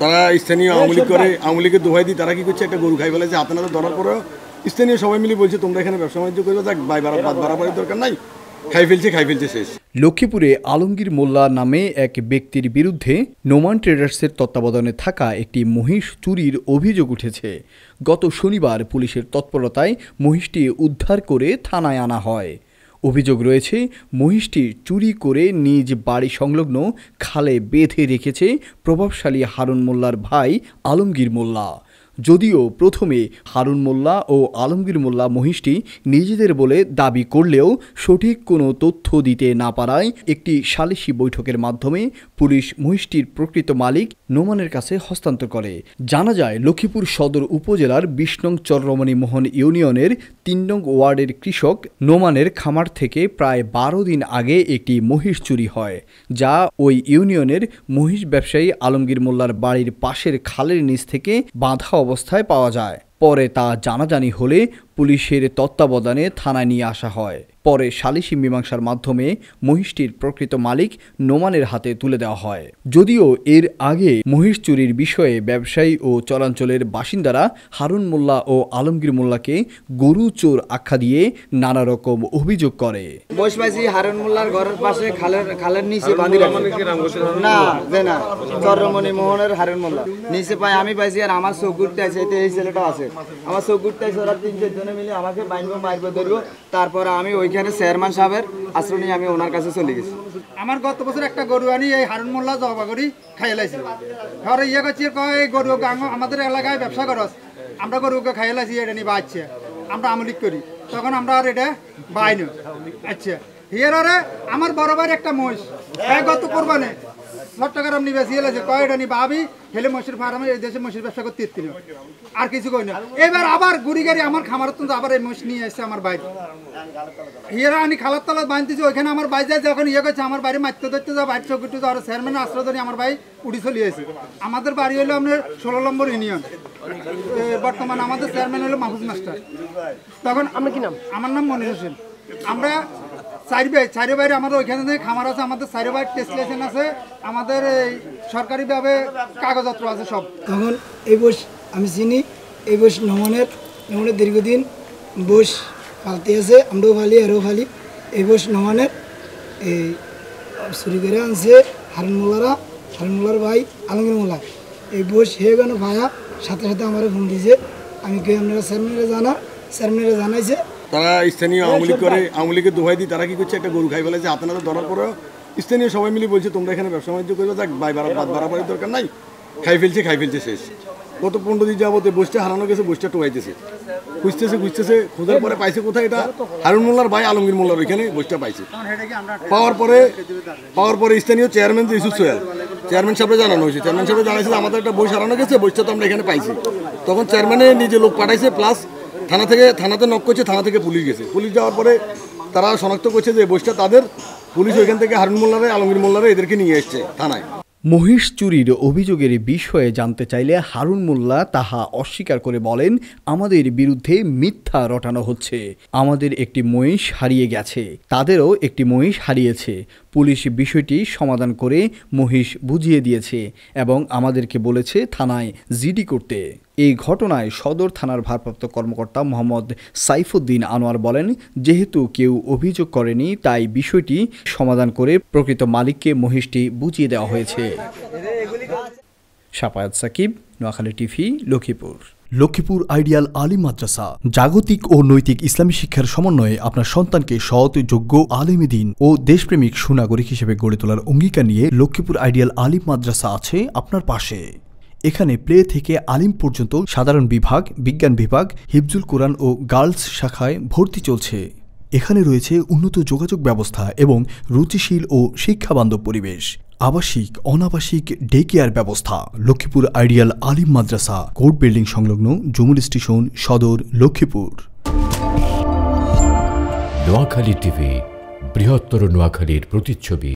তারা স্থানীয় আওয়ামী লীগ করে, আওয়ামী লীগের দোহাই দিয়ে তারা কি করছে, একটা গরু খাই ফেলেছে, হাতে নাতে ধরার পরেও স্থানীয় সবাই মিলে বলছে তোমরা এখানে ব্যবসা বাণিজ্য করবে, যাক বাড়াবাড়ির দরকার নাই, খাই ফেলছে শেষ। লক্ষ্মীপুরে আলমগীর মোল্লা নামে এক ব্যক্তির বিরুদ্ধে নোমান ট্রেডার্সের তত্ত্বাবধানে থাকা একটি মহিষ চুরির অভিযোগ উঠেছে। গত শনিবার পুলিশের তৎপরতায় মহিষটি উদ্ধার করে থানায় আনা হয়। অভিযোগ রয়েছে, মহিষটি চুরি করে নিজ বাড়ি সংলগ্ন খালে বেঁধে রেখেছে প্রভাবশালী হারুন মোল্লার ভাই আলমগীর মোল্লা। যদিও প্রথমে হারুন মোল্লা ও আলমগীর মোল্লা মহিষটি নিজেদের বলে দাবি করলেও সঠিক কোনো তথ্য দিতে না পারায় একটি সালিশি বৈঠকের মাধ্যমে পুলিশ মহিষটির প্রকৃত মালিক নোমানের কাছে হস্তান্তর করে। জানা যায়, লক্ষ্মীপুর সদর উপজেলার ২০ নং চররমণী মোহন ইউনিয়নের ৩ নং ওয়ার্ডের কৃষক নোমানের খামার থেকে প্রায় ১২ দিন আগে একটি মহিষ চুরি হয়, যা ওই ইউনিয়নের মহিষ ব্যবসায়ী আলমগীর মোল্লার বাড়ির পাশের খালের নিচ থেকে বাঁধা অবস্থায় পাওয়া যায়। পরে তা জানাজানি হলে পুলিশের তত্ত্বাবধানে থানায় নিয়ে আসা হয়। পরে সালিশি মীমাংসার মাধ্যমে মহিষটির প্রকৃত মালিক নোমানের হাতে তুলে দেওয়া হয়। যদিও এর আগে মহিষ চুরির বিষয়ে ব্যবসায়ী ও চরাঞ্চলের বাসিন্দারা হারুন মোল্লা ও আলমগীর মোল্লাকে গরু চোর আখ্যা দিয়ে নানা রকম অভিযোগ করে। বসবাসী হারুন মোল্লার ঘরের পাশে খালের নিচে বাঁধি না চররমণী মোহনের হারুন মোল্লা নিচে পাই আমি পাইছি, আর আমার চোখ ঘুরতে আছে, এই ছেলেটা আছে, আমার চোখ ঘুরতে আছে, ওরা ৩-৪ জনে মিলে আমাকে মারবো ধরবো। তারপরে আমি ওইখানে চেয়ারম্যান সাহেবের আশ্রয় নিয়ে আমি ওনার কাছে চলে গেছি। আমার গত বছর একটা গরু আনি এই হারুন মোল্লা জবা করি খাইয়ে লাইছি, ঘরে ইয়ে করছি, এই গরু আমাদের এলাকায় ব্যবসা করস, আমরা গরুকে খাইয়ে লাইছি, এটা নিয়ে বাঁচছে, আমরা আমলিক করি, তখন আমরা আর এটা বাইন। আচ্ছা হিয়ারে আমার বড় ভাইয়ের একটা মহিষ গত কোরবানে চট্টগ্রাম নিয়ে বেশি এলাছে, কয়টা নিয়ে ভাবি হেলে মহিষের ফার্মে এই দেশে মহিষের ব্যবসা করতে ইত্তিল, আর কিছু কই না। এবার আবার গুড়ি গাড়ি আমার খামার তো আবার এই মহিষ নিয়ে এসছে আমার বাইরে, হিয়ারা আনি খালার তলায় বাঁধতেছি, ওইখানে আমার বাই যায়, যখন ইয়ে করছে আমার বাড়ি মারতে ধরতে যাও, বাইরে চৌকিটু যাওয়ার চেয়ারম্যানের আশ্রয় ধরে আমার ভাই উড়ি চলে এসেছে। আমাদের বাড়ি হলো আপনার 16 নম্বর ইউনিয়ন, বর্তমান আমাদের চেয়ারম্যান হলো মাহফুজ মাস্টার। তখন আমার কি নাম? আমার নাম মনির হোসেন। আমরা চারি বাইরে আমাদের ওইখানে খামার আছে, আমাদের চারি বাইরে টেস্ট লাইসেন্স আছে, আমাদের সরকারিভাবে কাগজপত্র আছে সব। তখন এই বস আমি চিনি, এই বস নোমানের দীর্ঘদিন বস পালতে আছে, আমরাও ফালি আরও ফালি। এই বস নোমানের এই চুরি করে আনছে হারুন মোল্লার ভাই আলমগীর মোল্লা। এই বস হে গেল ভাইয়া সাথে সাথে আমার ফোন দিয়েছে, আমি কে আপনারা চেয়ারম্যানেরা জানাইছে। তারা স্থানীয় আওয়ামী লীগ করে, আওয়ামী লীগের দোহাই দিয়ে তারা কি করছে, একটা গরু খাই ফেলেছে, হাতে নাতে ধরার পরেও স্থানীয় সবাই মিলে বলছে তোমরা এখানে ব্যবসা বাণিজ্য করবে, যাক বাড়াবাড়ির দরকার নাই, খাই ফেলছে শেষ। গত 15 দিন যাবত বসটা হারানো গেছে, বসটা টোয়াইতেছে, খুঁজতেছে, খোঁজার পরে পাইছে কোথায়, এটা হারুন মোল্লার ভাই আলমগীর মোল্লার ওইখানে বসটা পাইছে। পাওয়ার পরে স্থানীয় চেয়ারম্যান ইউসুফ সোহেল, চেয়ারম্যান সাহেবরা জানানো হয়েছে, চেয়ারম্যান সাহেব জানাইছে আমাদের একটা বই হারানো গেছে, বইটা তো আমরা এখানে পাইছি। তখন চেয়ারম্যানে নিজে লোক পাঠাইছে, প্লাস থানাতে নক করছে, থানা থেকে পুলিশ গেছে। পুলিশ যাওয়ার পরে তারা শনাক্ত করছে যে বইটা তাদের, পুলিশ ওইখান থেকে হারুন মোল্লারে আলমগীর মোল্লারে এদেরকে নিয়ে এসছে থানায়। মহিষ চুরির অভিযোগের বিষয়ে জানতে চাইলে হারুন মোল্লা তাহা অস্বীকার করে বলেন, আমাদের বিরুদ্ধে মিথ্যা রটানো হচ্ছে, আমাদের একটি মহিষ হারিয়ে গেছে, তাদেরও একটি মহিষ হারিয়েছে, পুলিশ বিষয়টি সমাধান করে মহিষ বুঝিয়ে দিয়েছে এবং আমাদেরকে বলেছে থানায় জিডি করতে। এই ঘটনায় সদর থানার ভারপ্রাপ্ত কর্মকর্তা মোহাম্মদ সাইফুদ্দিন আনোয়ার বলেন, যেহেতু কেউ অভিযোগ করেনি তাই বিষয়টি সমাধান করে প্রকৃত মালিককে মহিষটি বুঝিয়ে দেওয়া হয়েছে। শাফায়াত সাকিব, নোয়াখালী টিভি, লক্ষ্মীপুর। লক্ষ্মীপুর আইডিয়াল আলিম মাদ্রাসা জাগতিক ও নৈতিক ইসলামী শিক্ষার সমন্বয়ে আপনার সন্তানকে সৎ, যোগ্য, আলেমে দ্বীন ও দেশপ্রেমিক সুনাগরিক হিসেবে গড়ে তোলার অঙ্গীকার নিয়ে লক্ষ্মীপুর আইডিয়াল আলিম মাদ্রাসা আছে আপনার পাশে। এখানে প্লে থেকে আলিম পর্যন্ত সাধারণ বিভাগ, বিজ্ঞান বিভাগ, হিফজুল কোরআন ও গার্লস শাখায় ভর্তি চলছে। এখানে রয়েছে উন্নত যোগাযোগ ব্যবস্থা এবং রুচিশীল ও শিক্ষাবান্ধব পরিবেশ, আবাসিক অনাবাসিক ডে কেয়ার ব্যবস্থা। লক্ষ্মীপুর আইডিয়াল আলিম মাদ্রাসা, কোর্ট বিল্ডিং সংলগ্ন, জমুল স্টেশন, সদর, লক্ষ্মীপুর। নোয়াখালী টিভি, বৃহত্তর নোয়াখালীর প্রতিচ্ছবি।